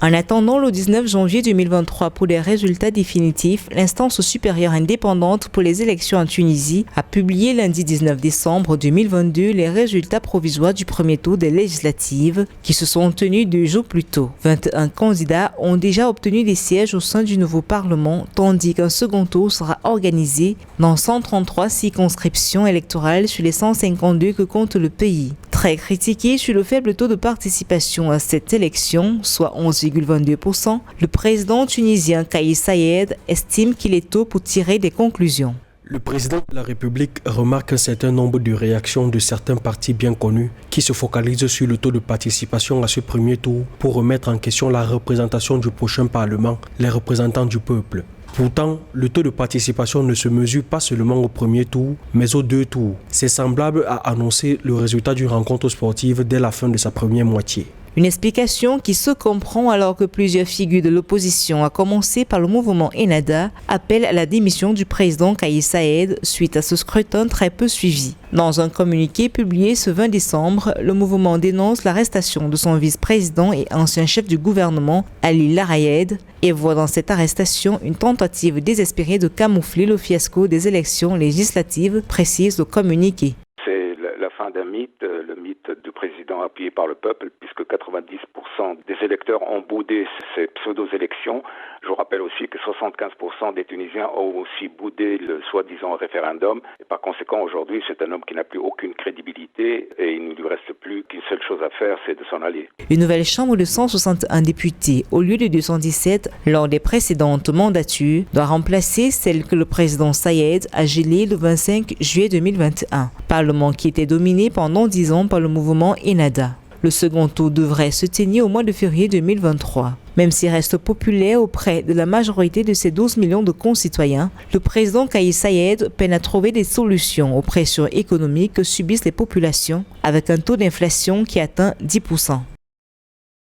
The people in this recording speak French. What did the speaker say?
En attendant le 19 janvier 2023 pour les résultats définitifs, l'instance supérieure indépendante pour les élections en Tunisie a publié lundi 19 décembre 2022 les résultats provisoires du premier tour des législatives qui se sont tenus 2 jours plus tôt. 21 candidats ont déjà obtenu des sièges au sein du nouveau Parlement, tandis qu'un second tour sera organisé dans 133 circonscriptions électorales sur les 152 que compte le pays. Très critiqué sur le faible taux de participation à cette élection, soit 11,22%, le président tunisien Kais Saied estime qu'il est tôt pour tirer des conclusions. Le président de la République remarque un certain nombre de réactions de certains partis bien connus qui se focalisent sur le taux de participation à ce premier tour pour remettre en question la représentation du prochain Parlement, les représentants du peuple. Pourtant, le taux de participation ne se mesure pas seulement au premier tour, mais aux 2 tours. C'est semblable à annoncer le résultat d'une rencontre sportive dès la fin de sa première moitié. Une explication qui se comprend alors que plusieurs figures de l'opposition, à commencer par le mouvement Ennahda, appellent à la démission du président Kais Saied suite à ce scrutin très peu suivi. Dans un communiqué publié ce 20 décembre, le mouvement dénonce l'arrestation de son vice-président et ancien chef du gouvernement, Ali Larayed, et voit dans cette arrestation une tentative désespérée de camoufler le fiasco des élections législatives, précise le communiqué. C'est la fin d'un mythe, le mythe du président appuyé par le peuple, puisque 90% des électeurs ont boudé ces pseudo-élections. Je rappelle aussi que 75% des Tunisiens ont aussi boudé le soi-disant référendum. Et par conséquent, aujourd'hui, c'est un homme qui n'a plus aucune crédibilité et il ne lui reste plus qu'une seule chose à faire, c'est de s'en aller. Une nouvelle chambre de 161 députés, au lieu de 217 lors des précédentes mandatures, doit remplacer celle que le président Saied a gelée le 25 juillet 2021. Parlement qui était dominé pendant 10 ans par le mouvement Ennahda. Le second tour devrait se tenir au mois de février 2023. Même s'il reste populaire auprès de la majorité de ses 12 millions de concitoyens, le président Kais Saied peine à trouver des solutions aux pressions économiques que subissent les populations avec un taux d'inflation qui atteint 10%.